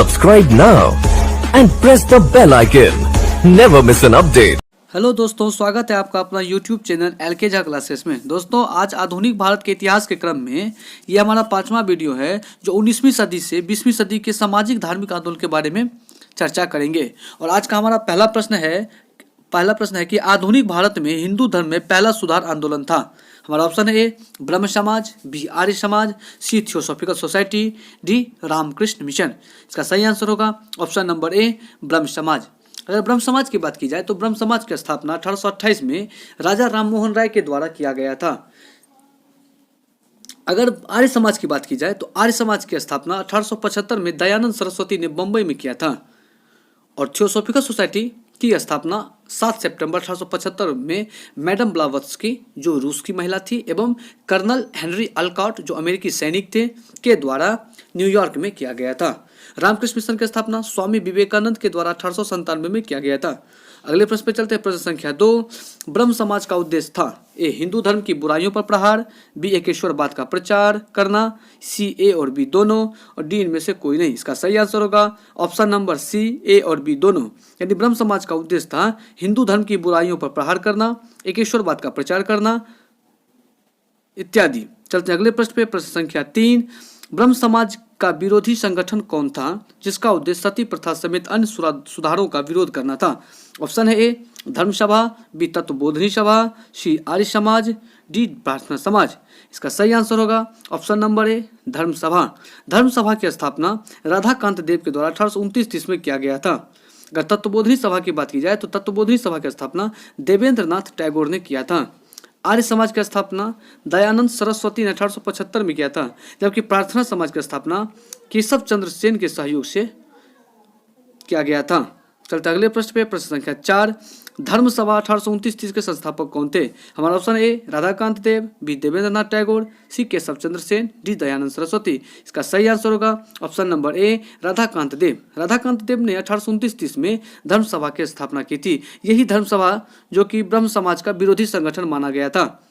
Subscribe now and press the bell icon. Never miss an update. Hello दोस्तों, स्वागत है आपका अपना YouTube channel LK Jha classes में। दोस्तों, आज आधुनिक भारत के इतिहास के क्रम में ये हमारा 5वां वीडियो है जो 19वीं सदी से 20वीं सदी के सामाजिक धार्मिक आंदोलन के बारे में चर्चा करेंगे। और आज का हमारा पहला प्रश्न है कि आधुनिक भारत में हिंदू धर्म में पहला सुधार आंदोलन था। हमारा ऑप्शन है ए ब्रह्म समाज, B Arya Samaj, C theosophical society, D Ramakrishna mission. इसका सही आंसर होगा ऑप्शन नंबर ए ब्रह्म समाज। अगर ब्रह्म समाज की बात की जाए तो ब्रह्म समाज की स्थापना 1828 में राजा राममोहन राय के द्वारा किया गया था। अगर आर्य समाज की बात की जाए तो आर्य समाज की स्थापना 1875 में दयानंद सरस्वती ने बंबई में किया था। और थियोसॉफिकल सोसाइटी की स्थापना 7 सितंबर 1875 में मैडम ब्लावत्स्की जो रूस की महिला थी एवं कर्नल हेनरी अल्कॉट जो अमेरिकी सैनिक थे के द्वारा न्यूयॉर्क में किया गया था। रामकृष्ण मिशन की स्थापना स्वामी विवेकानंद के द्वारा 1897 में किया गया था। अगले प्रश्न पे चलते हैं। प्रश्न संख्या 2, ब्रह्म समाज का उद्देश्य था ए हिंदू धर्म की बुराइयों पर प्रहार, बी एकेश्वरवाद का प्रचार करना, सी ए और बी दोनों, और डी इनमें से कोई नहीं। इसका सही आंसर होगा ऑप्शन नंबर सी ए और बी दोनों। यानी ब्रह्म समाज का उद्देश्य था हिंदू धर्म की बुराइयों पर प्रहार करना, एकेश्वरवाद का प्रचार करना इत्यादि। चलते हैं अगले प्रश्न पे। प्रश्न संख्या 3, ब्रह्म समाज का विरोधी संगठन कौन था जिसका उद्देश्य सती प्रथा समेत अन्य सुधारों का विरोध करना था। ऑप्शन है ए धर्म सभा, बी तत्वबोधिनी सभा, सी आर्य समाज, डी प्रार्थना समाज। इसका सही आंसर होगा ऑप्शन नंबर ए धर्म सभा। धर्म सभा की स्थापना राधाकांत देव के द्वारा 1829 में किया गया था। अगर तत्वबोधिनी सभा की बात की जाए तो तत्वबोधिनी सभा की स्थापना देवेंद्र नाथ टैगोर ने किया था। आर्य समाज की स्थापना दयानंद सरस्वती ने 1875 में किया था, जबकि प्रार्थना समाज की स्थापना केशव चंद्र सेन के सहयोग से किया गया था। चलते अगले प्रश्न पे। प्रश्न संख्या 4, धर्म सभा 1829 के संस्थापक कौन थे। हमारा option A Radhakant Dev, B Devendra Nath Tagore, C Keshav Chandra Sen, D Dayanand Saraswati. इसका सही आंसर होगा option number A Radhakant Dev. Radhakant Dev ने 1829 में धर्म सभा की स्थापना की थी। यही धर्म सभा जो कि ब्रह्म समाज का विरोधी संगठन माना गया था।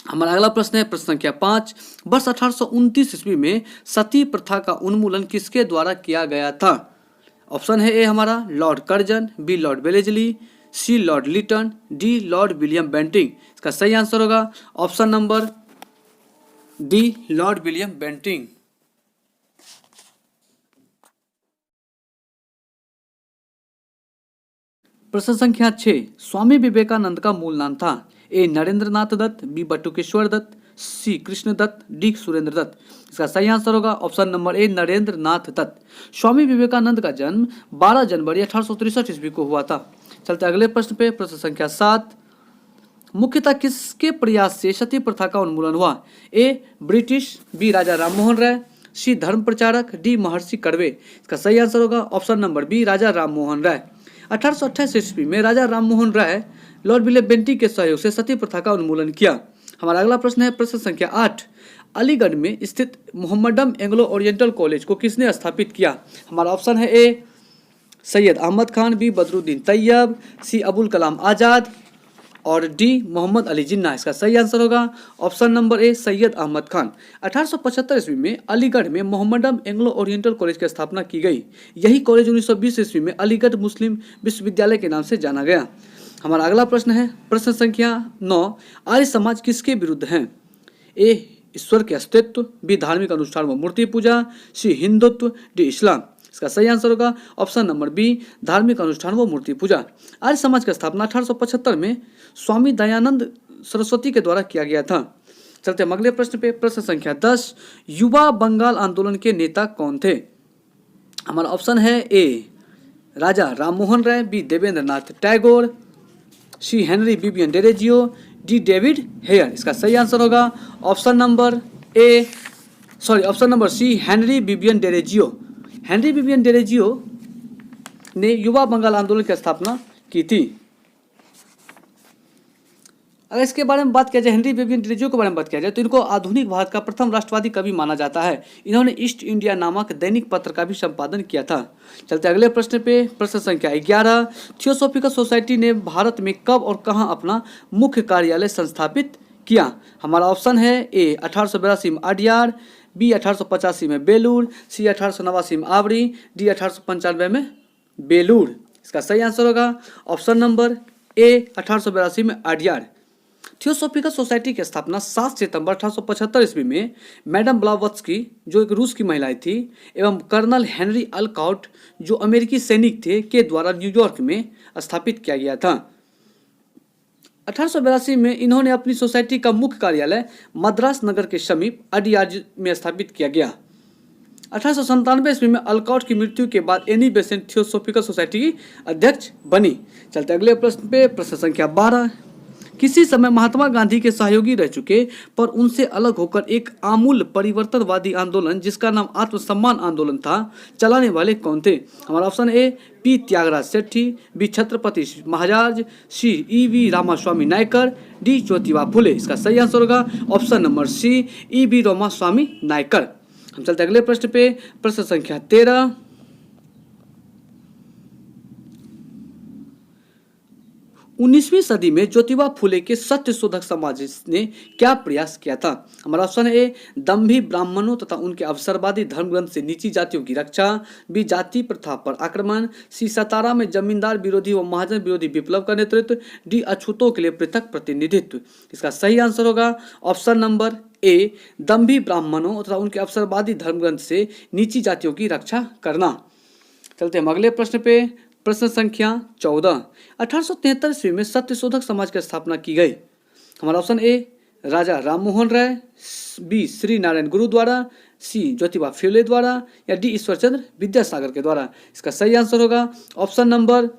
हमारा अगला प्रश्न है प्रश्न संख्या 5, वर्ष 1829 ईस्वी में सती प्रथा का उन्मूलन किसके द्वारा किया गया था। ऑप्शन है ए हमारा lord Curzon, B lord Wellesley, C lord Lytton, D lord William Bentinck. इसका सही आंसर होगा option number D lord William Bentinck. प्रश्न संख्या 6, स्वामी विवेकानंद का मूल नाम था A Narendra Nath Dutt, B Batukeshwar Dutt, C Krishna Dutt, D Surendra Dutt. इसका सही आंसर होगा option number A Narendra Nath Dutt. Swami Vivekananda का जन्म 12 जनवरी 1863 ईस्वी को हुआ था। चलते अगले प्रश्न पे। प्रश्न संख्या 7, मुख्यतः किसके प्रयास से सती प्रथा का उन्मूलन हुआ। ए ब्रिटिश, बी राजा राममोहन राय, सी धर्म प्रचारक, डी महर्षि कर्वे। इसका सही आंसर होगा ऑप्शन नंबर बी राजा राममोहन राय। 1828 ईस्वी में राजा राममोहन राय लॉर्ड विलियम बेंटिंग के सहयोग से सती प्रथा का उन्मूलन किया। हमारा अगला प्रश्न है प्रश्न संख्या 8, अलीगढ़ में स्थित मोहम्मडम एंग्लो ओरिएंटल कॉलेज को किसने स्थापित किया। हमारा ऑप्शन है A Syed Ahmad Khan, B Badruddin Tayyab, C Abul Kalam Azad, और डी मोहम्मद अली जिन्ना। इसका सही आंसर होगा option number A Syed Ahmad Khan. 1875 ईस्वी में अलीगढ़ में मोहम्मडम एंग्लो ओरिएंटल कॉलेज की स्थापना की गई। यही कॉलेज 1920 ईस्वी में अलीगढ़ मुस्लिम विश्वविद्यालय के नाम से जाना गया। हमारा अगला प्रश्न है प्रश्न संख्या 9, आर्य समाज किसके विरुद्ध है। ए ईश्वर के अस्तित्व, बी धार्मिक अनुष्ठान व मूर्ति पूजा, सी हिंदुत्व, डी इस्लाम। इसका सही आंसर होगा ऑप्शन नंबर बी धार्मिक अनुष्ठान व मूर्ति पूजा। आर्य समाज की स्थापना 1875 में स्वामी दयानंद सरस्वती के द्वारा किया गया था। चलते हम अगले प्रश्न पे। प्रश्न संख्या 10, युवा बंगाल आंदोलन के नेता कौन थे। हमारा ऑप्शन है A Raja Rammohan Roy, B Devendra Nath Tagore, C Henry Vivian Derozio, D David Hare. इसका सही आंसर होगा option number C Henry Vivian Derozio. Henry Vivian Derozio ने युवा बंगाल आंदोलन की स्थापना की थी। अगर इसके बारे में बात किया जाए, हेनरी बिबियन डेरेजियो के बारे में बात किया जाए तो इनको आधुनिक भारत का प्रथम राष्ट्रवादी कवि माना जाता है। इन्होंने ईस्ट इंडिया नामक दैनिक पत्र का भी संपादन किया था। चलते अगले प्रश्न पे। प्रश्न संख्या 11, थियोसॉफिकल सोसाइटी ने भारत में कब और कहां अपना मुख्य कार्यालय संस्थापित किया। हमारा ऑप्शन है ए 1882 में अडियार, बी 1885 में बेलूर, सी 1889 में आवरी, डी 1895 में बेलूर। इसका सही आंसर होगा ऑप्शन नंबर ए 1882 में अडयार। थियोसॉफिकल सोसाइटी की स्थापना 7 सितंबर 1875 ईस्वी में मैडम ब्लावत्स्की, जो एक रूस की महिला थी, एवं कर्नल हेनरी अल्काउट, जो अमेरिकी सैनिक थे, के द्वारा न्यूयॉर्क में स्थापित किया गया था। 1882 में इन्होंने अपनी सोसाइटी का मुख्य कार्यालय मद्रास नगर के समीप अडयार में स्थापित किया गया। 1897 ईस्वी में अल्काउट की मृत्यु के बाद एनी बेसेंट थियोसॉफिकल सोसाइटी की अध्यक्ष बनी। चलते अगले प्रश्न पे, प्रश्न संख्या 12। किसी समय महात्मा गांधी के सहयोगी रह चुके पर उनसे अलग होकर एक आमूल परिवर्तनवादी आंदोलन, जिसका नाम आत्मसम्मान आंदोलन था, चलाने वाले कौन थे? हमारा option A P Thyagaraja Sethi, B Chhatrapati Maharaj, C E V. Ramaswamy Naicker, D Jyotiba Phule. इसका सही आंसर होगा option number C E V. Ramaswamy Naicker. हम चलते अगले प्रश्न पे, प्रश्न संख्या 13। 19वीं सदी में ज्योतिबा फुले के सत्य शोधक समाज ने क्या प्रयास किया था? हमारा ऑप्शन है ए दंभी ब्राह्मणों तथा उनके अवसरवादी धर्म ग्रंथ से नीची जातियों की रक्षा, बी जाति प्रथा पर आक्रमण, सी सतारा में जमींदार विरोधी व महाजन विरोधी विप्लव का नेतृत्व, डी अछूतों के लिए पृथक प्रतिनिधित्व। इसका सही आंसर होगा ऑप्शन नंबर ए दंभी ब्राह्मणों तथा उनके अवसरवादी धर्म ग्रंथ से नीची जातियों की रक्षा करना। चलते हम अगले प्रश्न पे, प्रश्न संख्या 14। 1873 ईस्वी में सत्यशोधक समाज की स्थापना की गई। हमारा option A Raja Rammohan Roy, B Shri Narayana Guru द्वारा, सी ज्योतिबा फुले द्वारा, या डी ईश्वरचंद्र विद्यासागर के द्वारा। इसका सही आंसर होगा ऑप्शन नंबर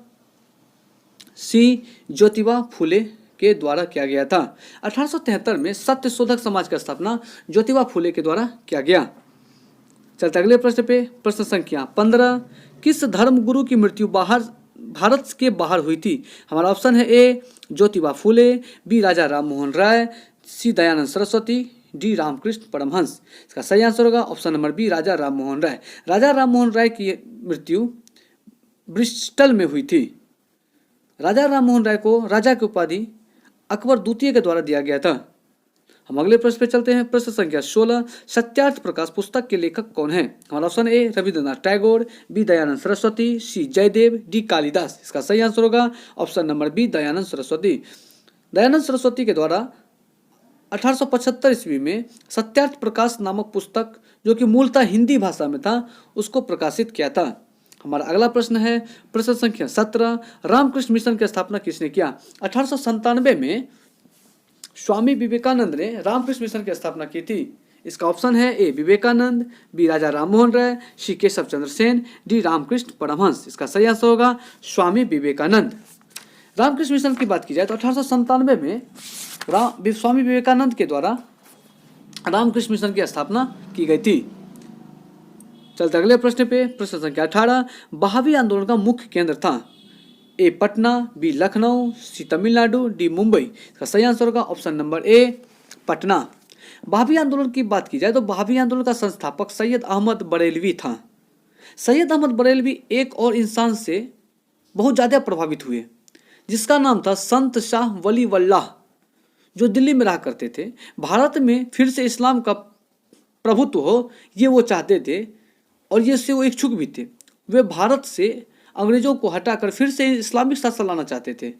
सी ज्योतिबा फुले के द्वारा किया गया था। 1873 में सत्यशोधक समाज की स्थापना ज्योतिबा फुले के द्वारा किया गया। चलते अगले प्रश्न पे, प्रश्न संख्या 15। किस धर्म गुरु की मृत्यु भारत के बाहर हुई थी? हमारा ऑप्शन है ए ज्योतिबा फुले, बी राजा राममोहन राय, सी दयानंद सरस्वती, डी रामकृष्ण परमहंस। इसका सही आंसर होगा ऑप्शन नंबर बी राजा राममोहन राय। राजा राममोहन राय की मृत्यु ब्रिस्टल में हुई थी। राजा राममोहन राय को राजा की उपाधि अकबर द्वितीय के द्वारा दिया गया था। हम अगले प्रश्न पे चलते हैं, प्रश्न संख्या 16। सत्यार्थ प्रकाश पुस्तक के लेखक कौन है? हमारा option A Rabindranath Tagore, B Dayanand Saraswati, C Jayadev, D Kalidas. इसका सही आंसर होगा option number B Dayanand Saraswati. Dayanand Saraswati के द्वारा 1875 ईस्वी में सत्यार्थ प्रकाश नामक पुस्तक, जो कि मूलतः हिंदी भाषा में था, उसको प्रकाशित किया था। हमारा अगला प्रश्न है, प्रश्न संख्या 17। रामकृष्ण मिशन की स्थापना किसने किया? 1897 में स्वामी विवेकानंद ने रामकृष्ण मिशन की स्थापना की थी। इसका ऑप्शन है ए विवेकानंद, बी राजा राममोहन राय, सी केशव चंद्र सेन, डी रामकृष्ण परमहंस। इसका सही आंसर होगा स्वामी विवेकानंद। रामकृष्ण मिशन की बात की जाए तो 1897 में स्वामी विवेकानंद के द्वारा रामकृष्ण मिशन की स्थापना की गई थी। चलते अगले प्रश्न पे, प्रश्न संख्या 18। बहावी आंदोलन का मुख्य केंद्र था? ए पटना, बी लखनऊ, सी तमिलनाडु, डी मुंबई। इसका सही आंसर होगा ऑप्शन नंबर ए पटना। बहावी आंदोलन की बात की जाए तो बहावी आंदोलन का संस्थापक सैयद अहमद बरेलवी था। सैयद अहमद बरेलवी एक और इंसान से बहुत ज़्यादा प्रभावित हुए, जिसका नाम था संत शाह वली वल्लाह, जो दिल्ली में रहा करते थे। भारत में फिर से इस्लाम का प्रभुत्व हो, ये वो चाहते थे, और ये से वो इच्छुक भी थे। वे भारत से अंग्रेजों को हटाकर फिर से इस्लामिक शासन लाना चाहते थे।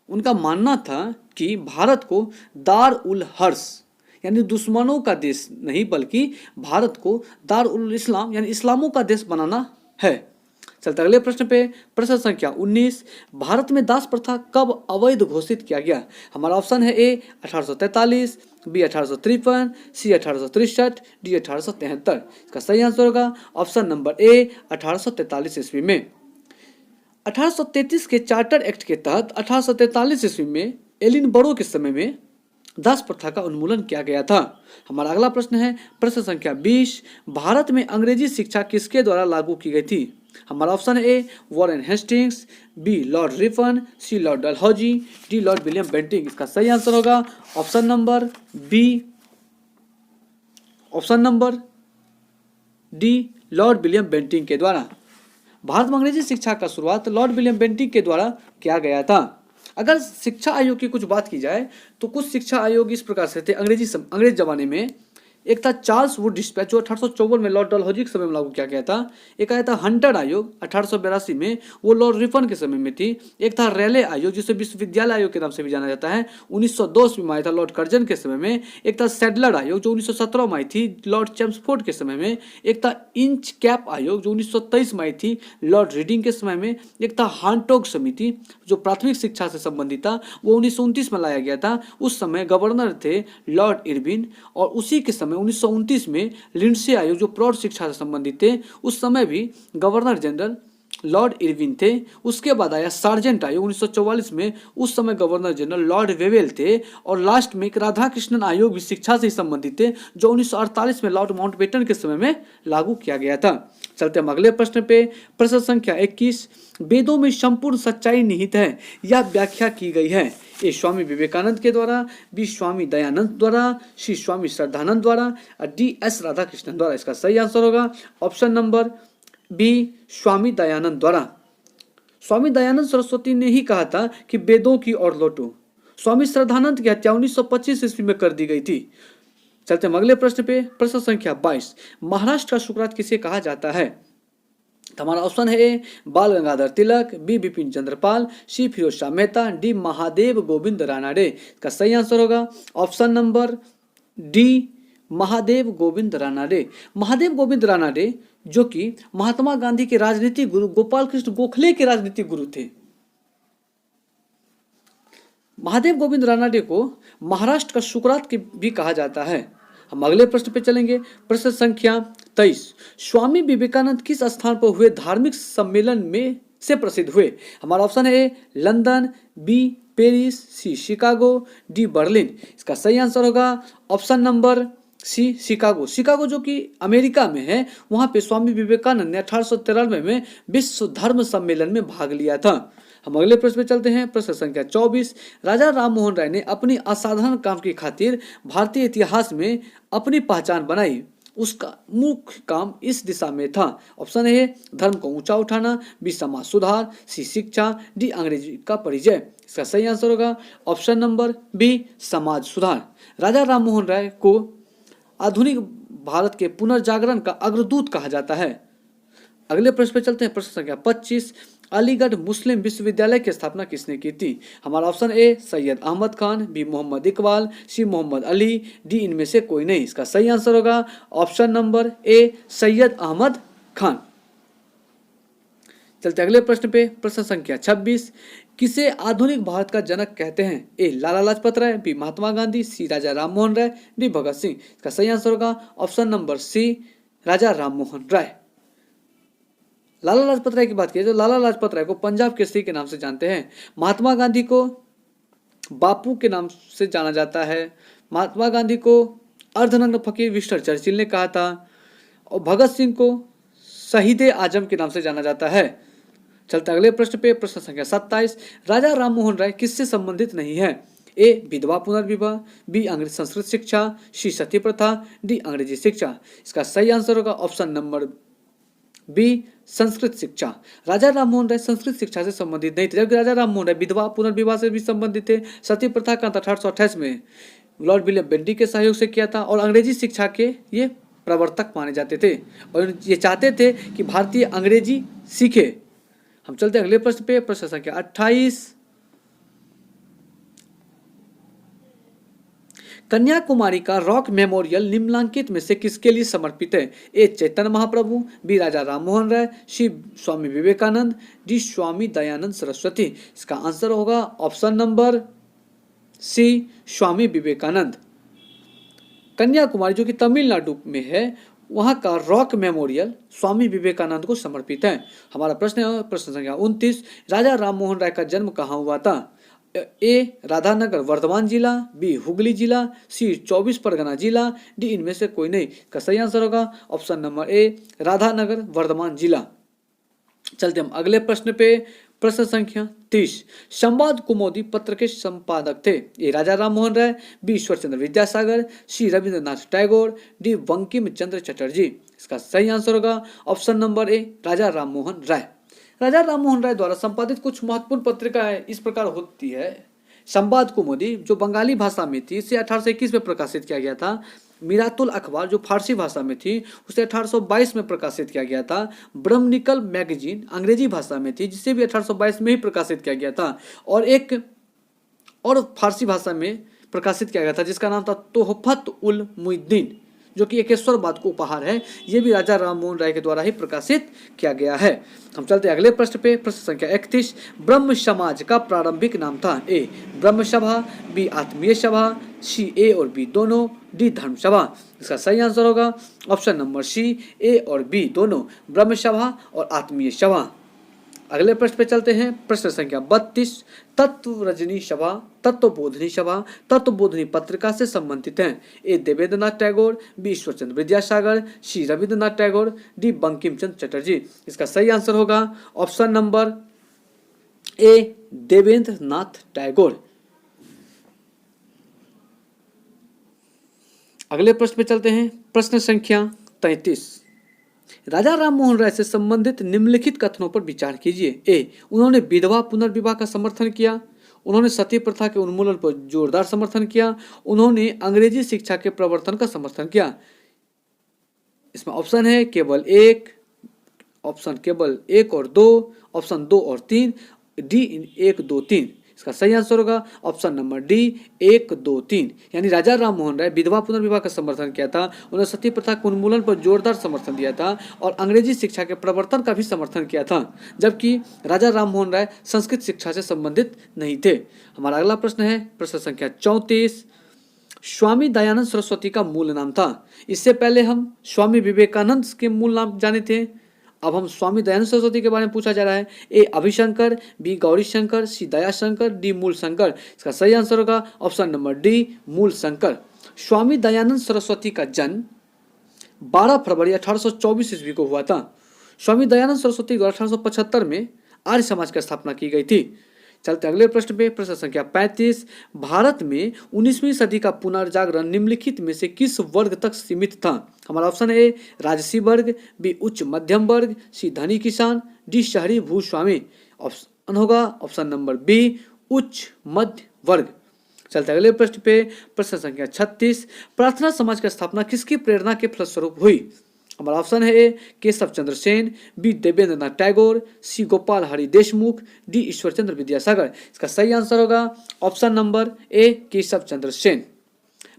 उनका मानना था कि भारत को दार उल हर्ष यानी दुश्मनों का देश नहीं, बल्कि भारत को दार उल इस्लाम यानी इस्लामों का देश बनाना है। चलते अगले प्रश्न पे, प्रश्न संख्या 19। भारत में दास प्रथा कब अवैध घोषित किया गया? हमारा ऑप्शन है ए 1843, बी 1853, सी 1863, डी 1873। इसका सही आंसर होगा ऑप्शन नंबर ए 1843 ईस्वी में। 1833 के चार्टर एक्ट के तहत 1843 ईस्वी में एलिन बरो के समय में दास प्रथा का उन्मूलन किया गया था। हमारा अगला प्रश्न है, प्रश्न संख्या 20। भारत में अंग्रेजी शिक्षा किसके द्वारा लागू की गई थी? हमारा ऑप्शन है A Warren Hastings, B lord Ripon, C lord Dalhousie, D lord William Bentinck. इसका सही आंसर होगा option number B, option number D lord William Bentinck के द्वारा। भारत में अंग्रेजी शिक्षा का शुरुआत लॉर्ड विलियम बेंटिंग के द्वारा किया गया था। अगर शिक्षा आयोग की कुछ बात की जाए तो कुछ शिक्षा आयोग इस प्रकार से थे अंग्रेज जमाने में एक था चार्ल्स वुड डिस्पैच जो 1854 में लॉर्ड डलहौजी के समय में लागू किया गया था। एक आया था हंटर आयोग 1882 में, वो लॉर्ड रिपन के समय में थी। एक था रेले आयोग जिसे विश्वविद्यालय आयोग के नाम से भी जाना जाता है, 1902 में आया था लॉर्ड कर्जन के समय में। एक था सैडलर आयोग जो 1917 में आई थी लॉर्ड चेम्सफोर्ड के समय में। एक था इंच कैप आयोग जो 1923 में आई थी लॉर्ड रीडिंग के समय में। एक था हांटोग समिति जो प्राथमिक शिक्षा से संबंधित था, वो 1929 में लाया गया था। उस समय गवर्नर थे लॉर्ड इरविन। और उसी के समय 1929 में लिंडसे आयोग जो प्रौढ़ शिक्षा से संबंधित थे, उस समय भी गवर्नर जनरल लॉर्ड इरविन थे। उसके बाद आया सार्जेंट आयोग 1944 में, उस समय गवर्नर जनरल लॉर्ड वेवेल थे। और लास्ट में एक राधा कृष्णन आयोग भी शिक्षा से संबंधित थे जो 1948 में लॉर्ड माउंटबेटन के समय में लागू किया गया था। चलते हम अगले प्रश्न पे। प्रश्न संख्या 21, वेदों में संपूर्ण सच्चाई निहित है, यह व्याख्या की गई है। ए स्वामी विवेकानंद के द्वारा, बी स्वामी दयानंद द्वारा, सी स्वामी श्रद्धानंद द्वारा और डी एस राधाकृष्णन द्वारा। इसका सही आंसर होगा option number B Swami Dayanand द्वारा। स्वामी दयानंद सरस्वती ने ही कहा था कि वेदों की ओर लौटो। स्वामी श्रद्धानंद की हत्या 1925 ईस्वी में कर दी गई थी। चलते हम अगले प्रश्न पे। प्रश्न संख्या 22, महाराष्ट्र का सुकरात किसे कहा जाता है? तो हमारा ऑप्शन है ए बाल गंगाधर तिलक, बी बिपिन चंद्रपाल, सी फिरोज शाह मेहता, डी महादेव गोविंद रानाडे। इसका सही आंसर होगा option number D Mahadev Govind Ranade. Mahadev Govind Ranade जो कि महात्मा गांधी के राजनीतिक गुरु गोपाल कृष्ण गोखले के राजनीतिक गुरु थे। महादेव गोविंद रानाडे को महाराष्ट्र का सुकरात भी कहा जाता है। हम अगले प्रश्न पे चलेंगे। प्रश्न संख्या 23, स्वामी विवेकानंद किस स्थान पर हुए धार्मिक सम्मेलन में से प्रसिद्ध हुए? हमारा ऑप्शन है A London, B Paris, C Chicago, D Berlin. इसका सही आंसर होगा option number C Chicago. Chicago जो कि अमेरिका में है, वहां पे स्वामी विवेकानंद ने 1893 में विश्व धर्म सम्मेलन में भाग लिया था। हम अगले प्रश्न पे चलते हैं। प्रश्न संख्या 24, राजा राम मोहन राय ने अपनी असाधारण काम की खातिर भारतीय इतिहास में अपनी पहचान बनाई, उसका मुख्य काम इस दिशा में था। ऑप्शन ए धर्म को ऊंचा उठाना, बी समाज सुधार, सी शिक्षा, डी अंग्रेजी का परिचय। इसका सही आंसर होगा ऑप्शन नंबर बी समाज सुधार। राजा राम मोहन राय को आधुनिक भारत के पुनर्जागरण का अग्रदूत कहा जाता है। अगले प्रश्न पे चलते हैं। प्रश्न संख्या 25, अलीगढ़ मुस्लिम विश्वविद्यालय की स्थापना किसने की थी? हमारा option A Syed Ahmad Khan, B Mohammad Iqbal, C Mohammad Ali, D इनमें से कोई नहीं। इसका सही आंसर होगा option number A Syed Ahmad Khan. चलते अगले प्रश्न पे। प्रश्न संख्या 26, किसे आधुनिक भारत का जनक कहते हैं? ए लाला लाजपत राय, बी महात्मा गांधी, सी राजा राम मोहन राय, डी भगत सिंह। इसका सही आंसर होगा ऑप्शन नंबर सी राजा राम मोहन राय। लाला लाजपत राय की बात की तो लाला लाजपत राय को पंजाब केसरी के नाम से जानते हैं। महात्मा गांधी को बापू के नाम से जाना जाता है। महात्मा गांधी को अर्धनग्न फकीर विस्टन चर्चिल ने कहा था। और भगत सिंह को शहीद आजम के नाम से जाना जाता है। चलते अगले प्रश्न पे। प्रश्न संख्या 27, राजा राम मोहन राय किससे संबंधित नहीं है? ए विधवा पुनर्विवाह, बी अंग्रेजी संस्कृत शिक्षा, सी सती प्रथा, डी अंग्रेजी शिक्षा। इसका सही आंसर होगा ऑप्शन नंबर बी संस्कृत शिक्षा। राजा राम मोहन राय संस्कृत शिक्षा से संबंधित नहीं थे, जबकि राजा राम मोहन राय विधवा पुनर्विवाह से भी संबंधित थे। सती प्रथा का 1828 में लॉर्ड विलियम बेंडी के सहयोग से किया था। और अंग्रेजी शिक्षा के ये प्रवर्तक माने जाते थे और ये चाहते थे कि भारतीय अंग्रेजी सीखे। हम चलते अगले प्रश्न पे। प्रश्न संख्या 28, कन्याकुमारी का रॉक मेमोरियल निम्नलिखित में से किसके लिए समर्पित है? ए चैतन्य महाप्रभु, बी राजा राम मोहन राय, सी स्वामी विवेकानंद, डी स्वामी दयानंद सरस्वती। इसका आंसर होगा ऑप्शन नंबर सी स्वामी विवेकानंद। कन्याकुमारी जो कि तमिलनाडु में है, वहां का रॉक मेमोरियल स्वामी विवेकानंद को समर्पित है। हमारा प्रश्न है प्रश्न संख्या 29, राजा राम मोहन राय का जन्म कहाँ हुआ था? ए राधानगर वर्धमान जिला, बी हुगली जिला, सी 24 परगना जिला, डी इनमें से कोई नहीं। का सही आंसर होगा option number A Radhanagar Bardhaman जिला। चलते हम अगले प्रश्न पे। प्रश्न संख्या 30, संवाद कुमुदी पत्र के संपादक थे? ए राजा राम मोहन राय, B Ishwar Chandra Vidyasagar, C Rabindranath Tagore, D Bankim Chandra Chatterjee. इसका सही आंसर होगा ऑप्शन नंबर ए राजा राम मोहन राय। राजा राम मोहन राय द्वारा संपादित कुछ महत्वपूर्ण पत्रिकाएं इस प्रकार होती है। संवाद कुमुदी जो बंगाली भाषा में थी, इसे 1821 में प्रकाशित किया गया था। मिरातुल अखबार जो फारसी भाषा में थी उसे 1822 में प्रकाशित किया गया था। ब्रह्मनिकल मैगजीन अंग्रेजी भाषा में थी जिसे भी 1822 में ही प्रकाशित किया गया था। और फारसी भाषा में प्रकाशित किया गया था जिसका नाम था तोहफत उल मुइद्दीन, जो कि एकेश्वरवाद को उपहार है। ये भी राजा राम मोहन राय के द्वारा ही प्रकाशित किया गया है। हम चलते अगले प्रश्न पे। प्रश्न संख्या 31। ब्रह्म समाज का प्रारंभिक नाम था। ए ब्रह्म सभा, बी आत्मीय सभा, सी ए और बी दोनों, डी धर्म सभा। इसका सही आंसर होगा ऑप्शन नंबर सी, ए और बी दोनों, ब्रह्म सभा और आत्मीय सभा। अगले प्रश्न पे चलते हैं। प्रश्न संख्या 32। तत्व रजनी सभा, तत्वबोधनी सभा, तत्वबोधनी पत्रिका से संबंधित हैं। A Devendranath Tagore, B Ishwarchandra Vidyasagar, C Rabindranath Tagore, D Bankim Chandra Chatterjee. इसका सही आंसर होगा option number A Devendranath Tagore. अगले प्रश्न पे चलते हैं। प्रश्न संख्या 33। राजा राम मोहन राय से संबंधित निम्नलिखित कथनों पर विचार कीजिए। ए उन्होंने विधवा पुनर्विवाह का समर्थन किया, उन्होंने सती प्रथा के उन्मूलन पर जोरदार समर्थन किया, उन्होंने अंग्रेजी शिक्षा के प्रवर्तन का समर्थन किया। इसमें ऑप्शन है केवल एक, ऑप्शन केवल 1 और 2, ऑप्शन 2 और 3, डी 1 2 3। इसका सही आंसर होगा ऑप्शन नंबर डी 1 2 3। यानी राजा राम मोहन राय विधवा पुनर्विवाह का समर्थन किया था, उन्होंने सती प्रथा के उन्मूलन पर जोरदार समर्थन दिया था और अंग्रेजी शिक्षा के प्रवर्तन का भी समर्थन किया था, जबकि राजा राम मोहन राय संस्कृत शिक्षा से संबंधित नहीं थे। हमारा अगला प्रश्न है प्रश्न संख्या 34। स्वामी दयानंद सरस्वती का मूल नाम था। इससे पहले हम स्वामी विवेकानंद के मूल नाम जाने थे, अब हम स्वामी दयानंद सरस्वती के बारे में पूछा जा रहा है। ए अभिशंकर, बी गौरी शंकर, सी दयाशंकर, डी मूल शंकर। इसका सही आंसर होगा ऑप्शन नंबर डी मूल शंकर। स्वामी दयानंद सरस्वती का जन्म 12 फरवरी 1824 ईस्वी को हुआ था। स्वामी दयानंद सरस्वती द्वारा 1875 में आर्य समाज की स्थापना की गई थी। चलते अगले प्रश्न पे। प्रश्न संख्या 35। भारत में 19वीं सदी का पुनर्जागरण निम्नलिखित में से किस वर्ग तक सीमित था। हमारा ऑप्शन ए राजसी वर्ग, बी उच्च मध्यम वर्ग, सी धनी किसान, डी शहरी भूस्वामी। ऑप्शन होगा ऑप्शन नंबर बी उच्च मध्य वर्ग। चलते अगले प्रश्न पे। प्रश्न संख्या 36। प्रार्थना समाज की स्थापना किसकी प्रेरणा के फलस्वरूप हुई। हमारा ऑप्शन है ए Keshav Chandra Sen, B Debendranath Tagore, C Gopal Hari Deshmukh, D Ishwar Chandra Vidyasagar. इसका सही आंसर होगा ऑप्शन नंबर ए केशव चंद्र सेन।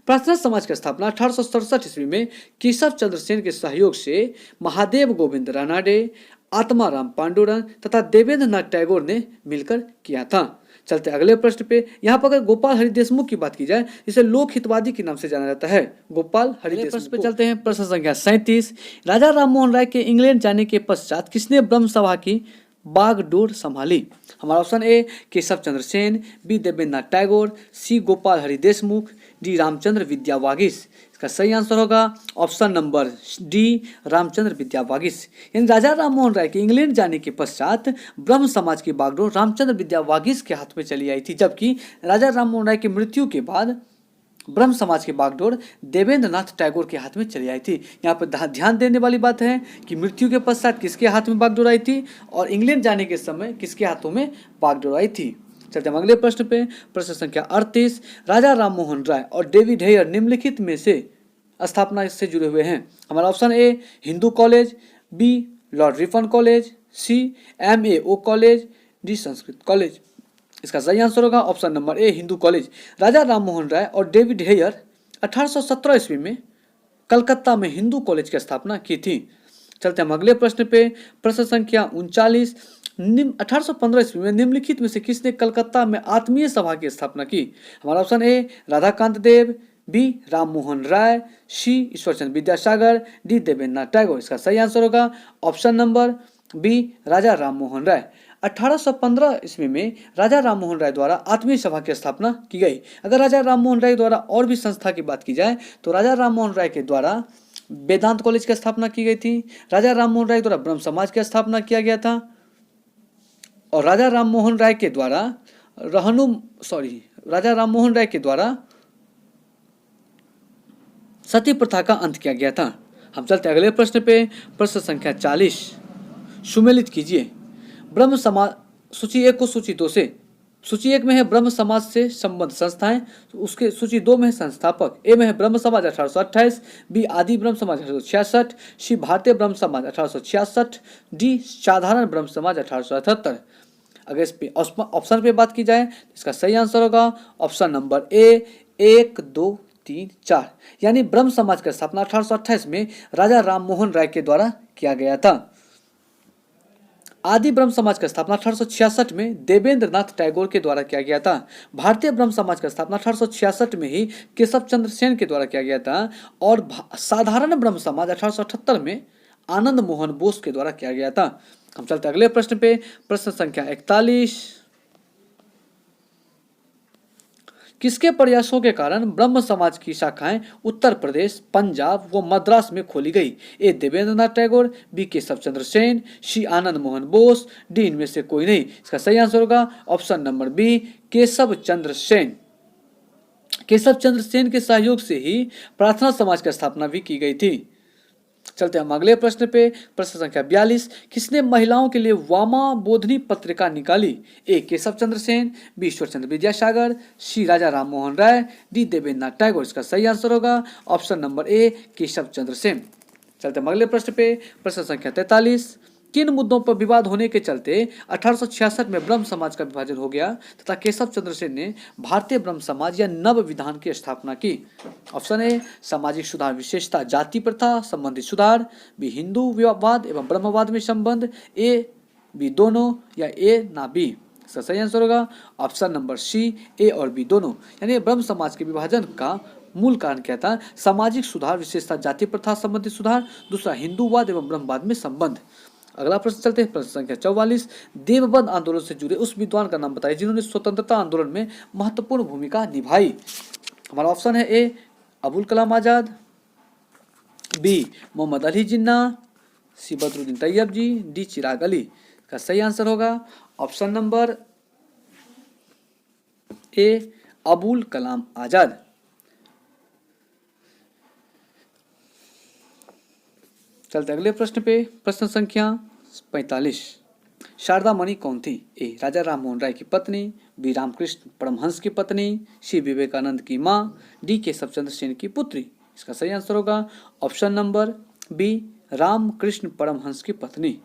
प्रार्थना समाज की स्थापना 1867 ईस्वी में केशव चंद्र सेन के सहयोग से महादेव गोविंद रानाडे, आत्माराम पांडुरंग तथा देवेंद्रनाथ टैगोर ने मिलकर किया था। चलते अगले प्रश्न पे। यहाँ पर अगर गोपाल हरि देशमुख की बात की जाए, इसे लोक हितवादी के नाम से जाना जाता है, गोपाल हरि देशमुख। प्रश्न पे चलते हैं। प्रश्न संख्या 37। राजा राम मोहन राय के इंग्लैंड जाने के पश्चात किसने ब्रह्म सभा की बागडोर संभाली। हमारा option A Keshav Chandra Sen, B Debendranath Tagore, C Gopal Hari Deshmukh, D Ramchandra Vidyavagish. इसका सही आंसर होगा option number D Ramchandra Vidyavagish. यानी राजा राम मोहन राय के इंग्लैंड जाने के पश्चात ब्रह्म समाज की बागडोर रामचंद्र विद्यावागीश के हाथ में चली आई थी, जबकि राजा राम मोहन राय की मृत्यु के बाद ब्रह्म समाज की बागडोर देवेंद्रनाथ टैगोर के हाथ में चली आई थी। यहाँ पर ध्यान देने वाली बात है कि मृत्यु के पश्चात किसके हाथ में बागडोर आई थी और इंग्लैंड जाने के समय किसके हाथों में बागडोर आई थी। चलते हम अगले प्रश्न पे। प्रश्न संख्या 38। राजा राम मोहन राय और डेविड हेयर निम्नलिखित में से स्थापना इससे जुड़े हुए हैं। हमारा option A Hindu college, B lord Ripon college, C MAO college, D Sanskrit college. इसका सही आंसर होगा option number A Hindu college. Raja Ram Mohan Roy और डेविड हेयर 1817 ईस्वी में कलकत्ता में हिंदू कॉलेज की स्थापना की थी। चलते हम अगले प्रश्न पे। प्रश्न संख्या 39। 1815 ईस्वी में निम्नलिखित में से किसने कलकत्ता में आत्मीय सभा की स्थापना की। हमारा option A Radhakant Dev, B Ram Mohan Roy, C Ishwarchandra Vidyasagar, D Devendranath Tagore. इसका सही आंसर होगा option number B Raja Ram Mohan Roy. 1815 ईस्वी में राजा राम मोहन राय द्वारा आत्मीय सभा की स्थापना की गई। अगर राजा राम मोहन राय द्वारा और भी संस्था की बात की जाए तो राजा राम मोहन राय के द्वारा वेदांत कॉलेज की स्थापना की गई थी, राजा राम मोहन राय द्वारा ब्रह्म समाज की स्थापना किया गया था और राजा राम मोहन राय के द्वारा राजा राम मोहन राय के द्वारा सती प्रथा का अंत किया गया था। हम चलते अगले प्रश्न पे। प्रश्न संख्या 40। सुमेलित कीजिए। ब्रह्म समाज सूची 1 को सूची 2 से सूची 1 में है ब्रह्म समाज से संबद्ध संस्थाएं, उसके सूची 2 में है संस्थापक। ए में है ब्रह्म समाज 1828, बी आदि ब्रह्म समाज 1866, सी भारतीय ब्रह्म समाज 1866, डी साधारण ब्रह्म समाज 1878। अगर इस पे ऑप्शन पे बात की जाए तो इसका सही आंसर होगा ऑप्शन नंबर ए 1 2 3 4, यानी ब्रह्म समाज का स्थापना 1828 में राजा राम मोहन राय के द्वारा किया गया था। आदि ब्रह्म समाज का स्थापना 1866 में देवेंद्र नाथ टैगोर के द्वारा किया गया था। भारतीय ब्रह्म समाज का स्थापना 1866 में ही केशव चंद्र सेन के द्वारा किया गया था। और साधारण ब्रह्म समाज 1878 में आनंद मोहन बोस के द्वारा किया गया था। हम चलते अगले प्रश्न पे, प्रश्न संख्या 41। किसके प्रयासों के कारण ब्रह्म समाज की शाखाएं उत्तर प्रदेश, पंजाब व मद्रास में खोली गई? ए देवेंद्र नाथ टैगोर, बी केशव चंद्र सेन, सी आनंद मोहन बोस, डी इनमें से कोई नहीं। इसका सही आंसर होगा option number B Keshav Chandra Sen. Keshav Chandra Sen के सहयोग से ही प्रार्थना समाज की स्थापना भी की गई थी। चलते हम अगले प्रश्न पे, प्रश्न संख्या 42। किसने महिलाओं के लिए वामा बोधनी पत्रिका निकाली? ए केशव चंद्र सेन, बी ईश्वर चंद्र विद्यासागर, सी राजा राम मोहन राय, डी देवेंद्र नाथ टैगोर। इसका सही आंसर होगा ऑप्शन नंबर ए केशव चंद्र सेन। चलते हम अगले प्रश्न पे, प्रश्न संख्या 43। किन मुद्दों पर विवाद होने के चलते 1866 में ब्रह्म समाज का विभाजन हो गया तथा केशव चंद्र सेन ने भारतीय ब्रह्म समाज या नव विधान की स्थापना की? ऑप्शन ए सामाजिक सुधार विशेषता जाति प्रथा संबंधी सुधार, बी हिंदू विवाद एवं ब्रह्मवाद में संबंध, ए बी दोनों, या ए ना बी। इसका सही आंसर होगा ऑप्शन नंबर सी ए और बी दोनों, यानी ब्रह्म समाज के विभाजन का मूल कारण क्या था? सामाजिक सुधार विशेषता जाति प्रथा संबंधी सुधार, दूसरा हिंदूवाद एवं ब्रह्मवाद में संबंध। अगला प्रश्न चलते हैं, प्रश्न संख्या 44। देवबंद आंदोलन से जुड़े उस विद्वान का नाम बताइए जिन्होंने स्वतंत्रता आंदोलन में महत्वपूर्ण भूमिका निभाई। हमारा ऑप्शन है ए अबुल कलाम आजाद, बी मोहम्मद अली जिन्ना, सी बदरुद्दीन तैयब जी, डी चिराग अली। का सही आंसर होगा ऑप्शन नंबर ए अबुल कलाम आजाद। चलते अगले प्रश्न पे, प्रश्न संख्या 45। शारदा मणि कौन थी? ए राजा राम मोहन राय की पत्नी, बी रामकृष्ण परमहंस की पत्नी, सी विवेकानंद की मां, डी केशव चंद्र सेन की पुत्री। इसका सही आंसर होगा option number B Ramakrishna Paramahamsa की पत्नी।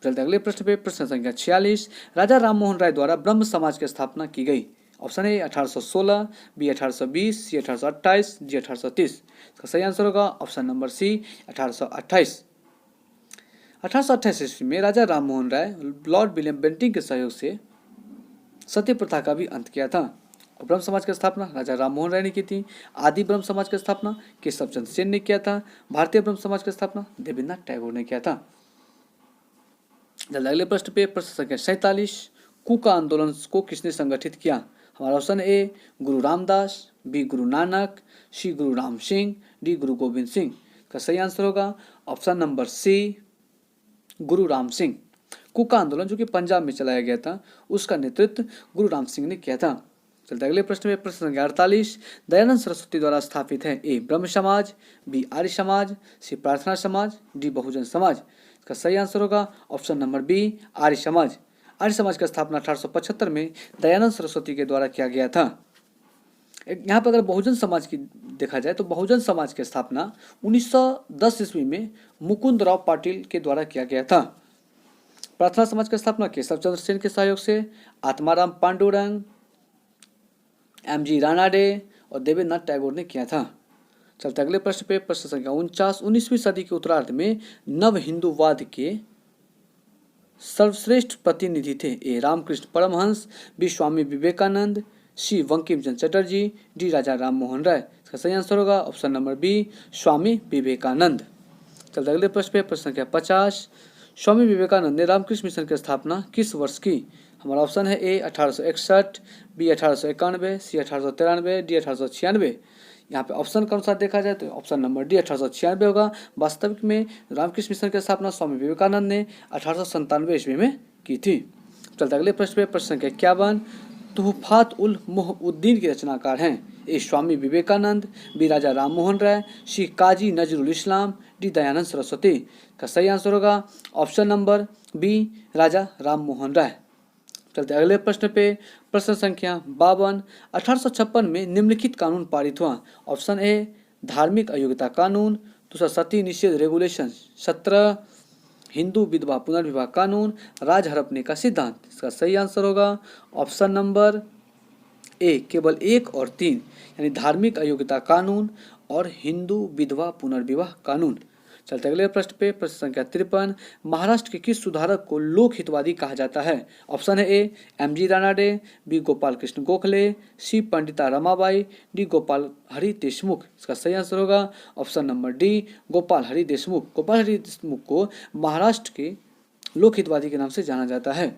चलते अगले प्रश्न पे, प्रश्न संख्या 46। राजा राम मोहन राय द्वारा ब्रह्म समाज की स्थापना की गई? Option A 1816, B 1820, C 1828, D 1830। इसका सही आंसर होगा ऑप्शन नंबर सी 1828। 1828 ईस्वी में राजा राम मोहन राय लॉर्ड विलियम बेंटिंग के सहयोग से सती प्रथा का भी अंत किया था। और ब्रह्म समाज की स्थापना राजा राम मोहन राय ने की थी। आदि ब्रह्म समाज की स्थापना केशव चंद्र सेन ने किया था। भारतीय ब्रह्म समाज की स्थापना देवेंद्र नाथ टैगोर ने किया था। अगले प्रश्न पे, प्रश्न संख्या 47। कुका आंदोलन को किसने संगठित किया? हमारा ऑप्शन ए गुरु रामदास, बी गुरु नानक, सी गुरु राम सिंह, डी गुरु गोविंद सिंह। का सही आंसर होगा ऑप्शन नंबर सी गुरु राम सिंह। कुका आंदोलन जो कि पंजाब में चलाया गया था उसका नेतृत्व गुरु राम सिंह ने किया था। चलते अगले प्रश्न में, प्रश्न संख्या 48। दयानंद सरस्वती द्वारा स्थापित है? ए ब्रह्म समाज, बी आर्य समाज, सी प्रार्थना समाज, डी बहुजन समाज। इसका सही आंसर होगा ऑप्शन नंबर बी आर्य समाज। आर्य समाज की स्थापना 1875 में दयानंद सरस्वती के द्वारा किया गया था। यहाँ पर अगर बहुजन समाज की देखा जाए तो बहुजन समाज की स्थापना 1910 ईस्वी में मुकुंद राव पाटिल के द्वारा किया गया था। प्रार्थना समाज की स्थापना केशव चंद्र सेन के सहयोग से आत्माराम पांडुरंग, एम.जी. रानाडे और देवेंद्र नाथ टैगोर ने किया था। चलते अगले प्रश्न पे, प्रश्न संख्या 49। 19वीं सदी के उत्तरार्ध में नव हिंदूवाद के सर्वश्रेष्ठ प्रतिनिधि थे? ए रामकृष्ण परमहंस, बी स्वामी विवेकानंद, सी बंकिम चंद्र चटर्जी, डी राजा राम मोहन राय। इसका सही आंसर होगा option number B Swami Vivekananda. चलते अगले प्रश्न पे, प्रश्न संख्या 50। स्वामी विवेकानंद ने रामकृष्ण मिशन की स्थापना किस वर्ष की? हमारा ऑप्शन है ए 1861, बी 1891, सी 1893, डी 1896। यहाँ पे ऑप्शन के अनुसार देखा जाए तो ऑप्शन नंबर डी 1896 होगा। वास्तविक में रामकृष्ण मिशन की स्थापना स्वामी विवेकानंद ने 1897 ईस्वी में की थी। चलते अगले प्रश्न पे, प्रश्न संख्या 51। तुहफात उल मुहिउद्दीन के रचनाकार हैं? ए स्वामी विवेकानंद, बी राजा राम मोहन राय, सी काजी नजरुल इस्लाम, डी दयानंद सरस्वती। का सही आंसर होगा option number B Raja Ram Mohan राय। चलते अगले प्रश्न पे। प्रश्न संख्या 52। 1856 में निम्नलिखित कानून पारित हुआ। ऑप्शन ए धार्मिक अयोग्यता कानून, दूसरा सती निषेध रेगुलेशन 17, हिंदू विधवा पुनर्विवाह कानून, राज हड़पने का सिद्धांत। इसका सही आंसर होगा ऑप्शन नंबर ए केवल 1 और 3, यानी धार्मिक अयोग्यता कानून और हिंदू विधवा पुनर्विवाह कानून। चलते अगले प्रश्न पे। प्रश्न संख्या 53। महाराष्ट्र के किस सुधारक को लोक हितवादी कहा जाता है। ऑप्शन है ए एम.जी. रानाडे, बी गोपाल कृष्ण गोखले, सी पंडिता रमाबाई, डी गोपाल हरि देशमुख। इसका सही आंसर होगा option number D Gopal Hari Deshmukh. Gopal Hari Deshmukh को महाराष्ट्र के लोक हितवादी के नाम से जाना जाता है।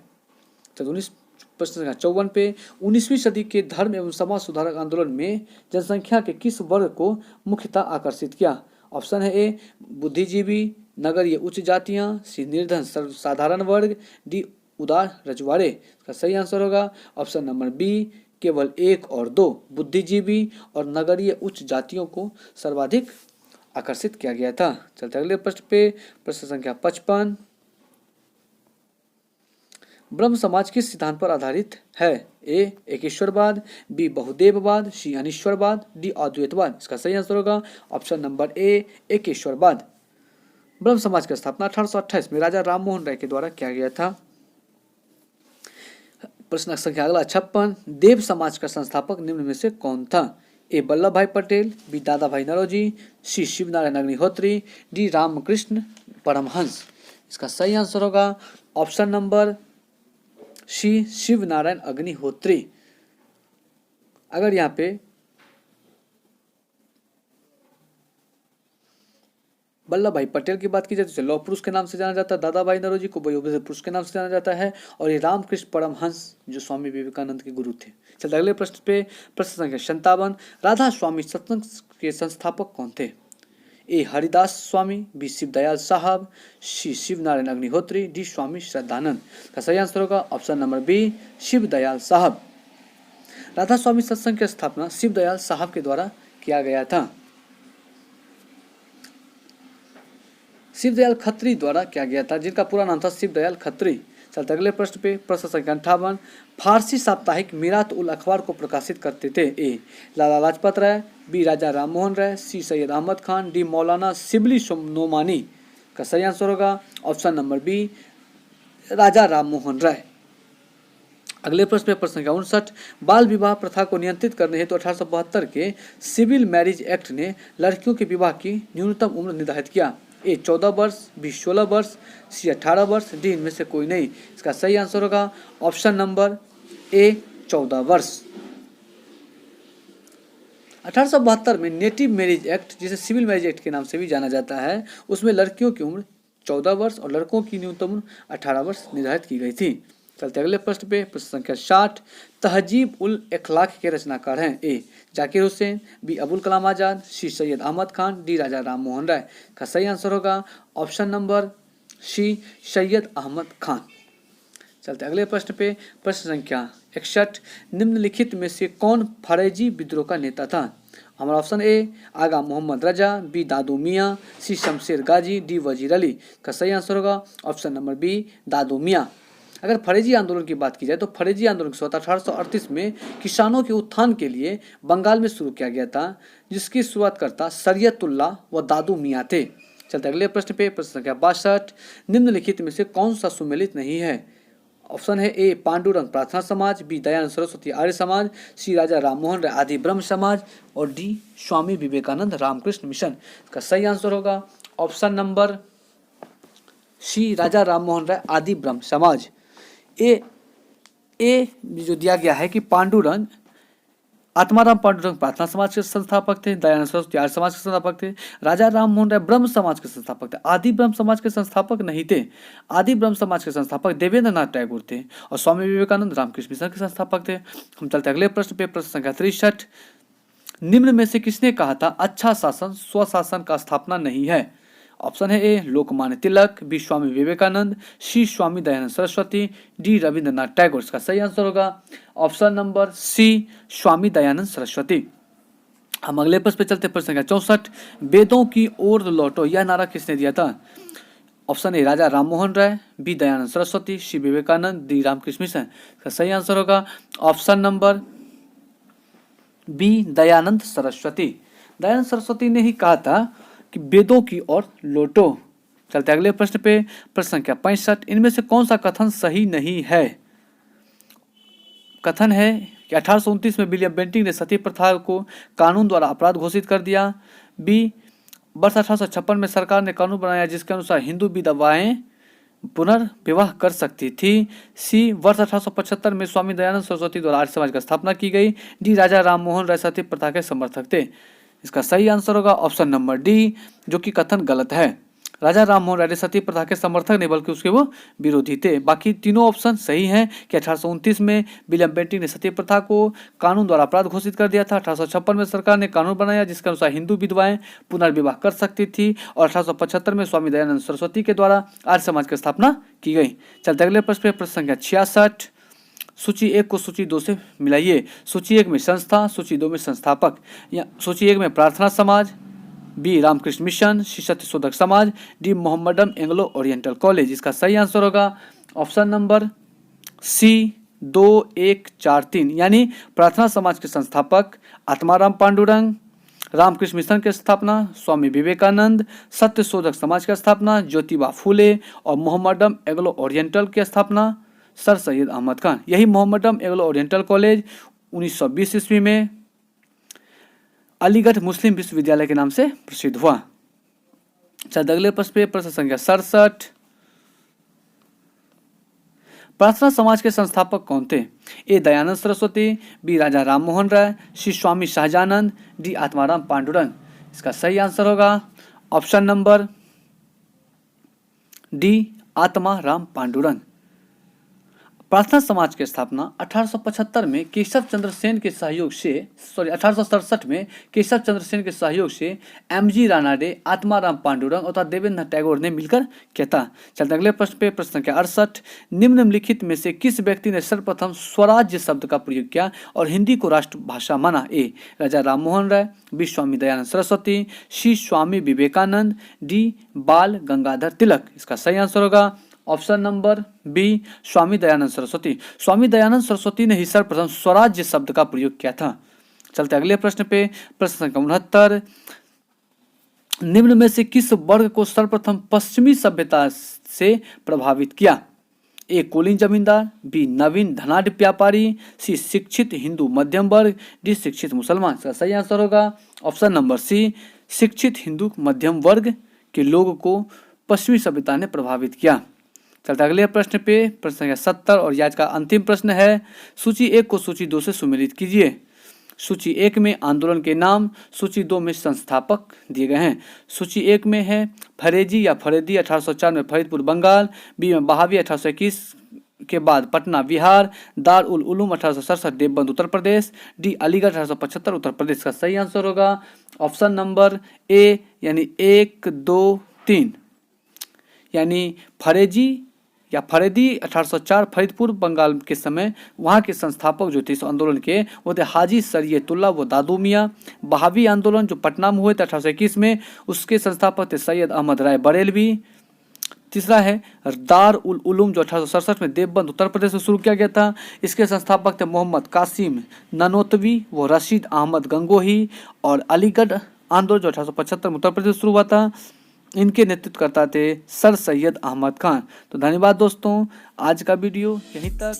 चलो प्रश्न संख्या 54 पे। 19वीं सदी के धर्म एवं समाज सुधारक आंदोलन में जनसंख्या के किस वर्ग को मुख्यतः आकर्षित किया। ऑप्शन है ए बुद्धिजीवी, नगरीय उच्च जातियां, सी निर्धन साधारण वर्ग, डी उदार रजवाड़े। इसका सही आंसर होगा ऑप्शन नंबर बी केवल 1 और 2, बुद्धिजीवी और नगरीय उच्च जातियों को सर्वाधिक आकर्षित किया गया था। चलते अगले प्रश्न पे। प्रश्न संख्या 55। ब्रह्म समाज किस सिद्धांत पर आधारित है। ए एकेश्वरवाद, बी बहुदेववाद, सी अनिश्वरवाद, डी अद्वैतवाद। इसका सही आंसर होगा ऑप्शन नंबर ए एकेश्वरवाद। ब्रह्म समाज की स्थापना 1828 में राजा राममोहन राय के द्वारा किया गया था। प्रश्न संख्या अगला 56। देव समाज का संस्थापक निम्न में से कौन था। ए वल्लभ भाई Patel, B Dadabhai Naoroji, C Shivnarayan Agnihotri, D Ramakrishna Paramahamsa. इसका सही आंसर होगा option number C Shiv Narayan Agnihotri. अगर यहाँ पे वल्लभ भाई पटेल की बात की जाए तो लौह पुरुष के नाम से जाना जाता है, दादा भाई नौरोजी को वयोवृद्ध पुरुष के नाम से जाना जाता है, और ये रामकृष्ण परमहंस जो स्वामी विवेकानंद के गुरु थे। चलिए अगले प्रश्न पे। प्रश्न संख्या 57। राधा स्वामी सत्संग के संस्थापक कौन थे। ए हरिदास स्वामी, बी शिवदयाल साहब, सी शिवनारायण अग्निहोत्री, डी स्वामी श्रद्धानंद। का सही आंसर होगा ऑप्शन नंबर बी शिवदयाल साहब। राधा स्वामी सत्संग की स्थापना शिवदयाल साहब के द्वारा किया गया था। शिवदयाल खत्री द्वारा किया गया था, जिनका पूरा नाम था शिवदयाल खत्री। चलते अगले प्रश्न पे। प्रश्न संख्या 58। फारसी साप्ताहिक मीरात उल अखबार को प्रकाशित करते थे। ए लाला लाजपत राय, बी राजा राममोहन राय, सी सैयद अहमद खान, डी मौलाना शिबली नोमानी। का सही आंसर होगा ऑप्शन नंबर बी राजा राममोहन राय। अगले प्रश्न पे। प्रश्न संख्या 59। बाल विवाह प्रथा को नियंत्रित करने हेतु 1872 के सिविल मैरिज एक्ट ने लड़कियों के विवाह की न्यूनतम उम्र निर्धारित किया। ए 14 वर्ष, बी 16 वर्ष, सी 18 वर्ष, डी इनमें से कोई नहीं। इसका सही आंसर होगा ऑप्शन नंबर ए 14 वर्ष। 1872 में नेटिव मैरिज एक्ट, जिसे सिविल मैरिज एक्ट के नाम से भी जाना जाता है, उसमें लड़कियों की उम्र 14 वर्ष और लड़कों की न्यूनतम उम्र 18 वर्ष निर्धारित की गई थी। चलते अगले प्रश्न पे। प्रश्न संख्या 60। तहजीब उल अखलाक के रचनाकार हैं। A Zakir Hussain, B Abul Kalam Azad, C Syed Ahmad Khan, D Raja Rammohan Roy. का सही आंसर होगा option number C Syed Ahmad Khan. चलते अगले प्रश्न पे। प्रश्न संख्या 61। निम्नलिखित में से कौन फरेजी विद्रोह का नेता था। हमारा option A Agha Mohammad Raza, B Dadu Miyan, C Shamsher Ghazi, D वजीर अली। का सही आंसर होगा ऑप्शन नंबर बी दादू मियाँ। अगर फरेजी आंदोलन की बात की जाए तो फरेजी आंदोलन की शुरुआत 1838 में किसानों के उत्थान के लिए बंगाल में शुरू किया गया था, जिसकी शुरुआत करता शरीयतुल्लाह व दादू मियाँ थे। चलते अगले प्रश्न पे। प्रश्न संख्या 62। निम्नलिखित में से कौन सा सुमेलित नहीं है। ऑप्शन है ए पांडुरंग प्रार्थना समाज, बी दयानंद सरस्वती आर्य समाज, सी राजा राममोहन राय आदि ब्रह्म समाज, और डी स्वामी विवेकानंद रामकृष्ण मिशन। इसका सही आंसर होगा ऑप्शन नंबर सी राजा राममोहन राय आदि ब्रह्म समाज। ए जो दिया गया है कि पांडुरंग आत्माराम पांडुरंग प्रार्थना समाज के संस्थापक थे, दयानंद सरस्वती आर्य समाज के संस्थापक थे, राजा राममोहन राय ब्रह्म समाज के संस्थापक थे, आदि ब्रह्म समाज के संस्थापक नहीं थे। आदि ब्रह्म समाज के संस्थापक देवेंद्र नाथ टैगोर थे और स्वामी विवेकानंद रामकृष्ण मिशन के संस्थापक थे। हम चलते अगले प्रश्न पे। प्रश्न संख्या 63। निम्न में से किसने कहा था अच्छा शासन स्वशासन का स्थापना नहीं है। ऑप्शन है ए लोकमान्य तिलक, बी स्वामी विवेकानंद, सी स्वामी दयानंद सरस्वती, डी रविंद्रनाथ टैगोर। इसका सही आंसर होगा ऑप्शन नंबर सी स्वामी दयानंद सरस्वती। हम अगले प्रश्न पे चलते। प्रश्न संख्या 64। वेदों की ओर लौटो यह नारा किसने दिया था। Option A Raja Rammohan Roy, B Dayanand Saraswati, C Vivekananda, D Ramakrishna mission. इसका सही आंसर होगा option number B Dayanand Saraswati. Dayanand Saraswati ने ही कहा था कि वेदों की ओर लौटो। चलते अगले प्रश्न पे, प्रश्न संख्या 65। इनमें से कौन सा कथन सही नहीं है? कथन है कि 1829 में विलियम बेंटिंक ने सती प्रथा को कानून द्वारा अपराध घोषित कर दिया। बी वर्ष 1856 में सरकार ने कानून बनाया जिसके अनुसार हिंदू विधवाएं पुनर्विवाह कर सकती थी। सी वर्ष 1875 में स्वामी दयानंद सरस्वती द्वारा आर्य समाज की स्थापना की गई। डी राजा राममोहन राय सती प्रथा के समर्थक थे। इसका सही आंसर होगा ऑप्शन नंबर डी, जो कि कथन गलत है। राजा राममोहन राय सती प्रथा के समर्थक नहीं बल्कि उसके वो विरोधी थे। बाकी तीनों ऑप्शन सही हैं कि 1829 में विलियम बेंटिंक ने सती प्रथा को कानून द्वारा अपराध घोषित कर दिया था। 1856 में सरकार ने कानून बनाया जिसके अनुसार हिंदू विधवाएं पुनर्विवाह कर सकती थी और 1875 में स्वामी दयानंद सरस्वती के द्वारा आर्य समाज की स्थापना की गई। चलते अगले प्रश्न पे, प्रश्न संख्या 66। सूची 1 को सूची 2 से मिलाइए। सूची 1 में संस्था, सूची 2 में संस्थापक। या सूची 1 में प्रार्थना समाज, बी रामकृष्ण मिशन, सी Satyashodhak Samaj, D Mohammedan Anglo oriental college. इसका सही आंसर होगा ऑप्शन नंबर सी 2, 1, 4, 3। यानी प्रार्थना समाज के संस्थापक आत्माराम पांडुरंग, रामकृष्ण मिशन की स्थापना स्वामी विवेकानंद, सत्यशोधक समाज की स्थापना ज्योतिबा फूले और मोहम्मडन एंग्लो ओरिएंटल की स्थापना सर सैयद अहमद खान। यही मोहम्मडन एंग्लो ओरिएंटल कॉलेज 1920 ईस्वी में अलीगढ़ मुस्लिम विश्वविद्यालय के नाम से प्रसिद्ध हुआ। चलिए अगले प्रश्न पे, प्रश्न संख्या 67। प्रार्थना समाज के संस्थापक कौन थे? ए दयानंद सरस्वती, बी राजा राममोहन राय, सी स्वामी शाहजानंद, डी आत्माराम पांडुरंग। इसका सही आंसर होगा option number D Atmaram Pandurang. प्रार्थना समाज की स्थापना 1875 में केशव चंद्र सेन के सहयोग से 1867 में केशव चंद्र सेन के सहयोग से एमजी रानाडे, आत्माराम पांडुरंग और देवेंद्र टैगोर ने मिलकर किया था। चलते अगले प्रश्न पे, प्रश्न संख्या 68। निम्नलिखित में से किस व्यक्ति ने सर्वप्रथम स्वराज्य शब्द का प्रयोग किया और हिंदी को राष्ट्रभाषा माना? ए राजा राममोहन राय, बी स्वामी दयानंद सरस्वती, सी स्वामी विवेकानंद, डी बाल गंगाधर तिलक। इसका सही आंसर होगा option number B Swami Dayanand Saraswati. Swami Dayanand Saraswati ने ही सर्वप्रथम स्वराज्य शब्द का प्रयोग किया था। चलते अगले प्रश्न पे, प्रश्न संख्या 69। निम्न में से किस वर्ग को सर्वप्रथम पश्चिमी सभ्यता से प्रभावित किया? ए कुलीन जमींदार, बी नवीन धनाढ्य व्यापारी, सी शिक्षित हिंदू मध्यम वर्ग, डी शिक्षित मुसलमान। इसका सही आंसर होगा ऑप्शन नंबर सी, शिक्षित हिंदू मध्यम वर्ग के लोगों को पश्चिमी सभ्यता ने प्रभावित किया। चलते अगले प्रश्न पे, प्रश्न संख्या 70 और आज का अंतिम प्रश्न है। सूची 1 को सूची 2 से सुमेलित कीजिए। सूची 1 में आंदोलन के नाम, सूची 2 में संस्थापक दिए गए हैं। सूची 1 में है फरेजी या फरेदी 1804 में फरीदपुर बंगाल, बी में बहावी 1821 के बाद पटना बिहार, दार उल उलूम 1867 देवबंद उत्तर प्रदेश, डी अलीगढ़ 1875 उत्तर प्रदेश। का सही आंसर होगा ऑप्शन नंबर ए यानी 1, 2, 3। यानी फरेजी या फरेदी 1804 फरीदपुर बंगाल के समय वहाँ के संस्थापक जो थे इस आंदोलन के वो थे हाजी सरियतुल्ला वो दादू मियाँ। बहावी आंदोलन जो पटना में हुए थे 1821 में, उसके संस्थापक थे सैयद अहमद राय बरेलवी। तीसरा है दार उल उलूम जो 1867 में देवबंद उत्तर प्रदेश में शुरू किया गया था, इसके संस्थापक थे मोहम्मद कासिम ननोतवी व रशीद अहमद गंगोही। और अलीगढ़ आंदोलन जो 1875 में उत्तर प्रदेश शुरू हुआ था, इनके नेतृत्व करता थे सर सैयद अहमद खान। तो धन्यवाद दोस्तों, आज का वीडियो यहीं तक।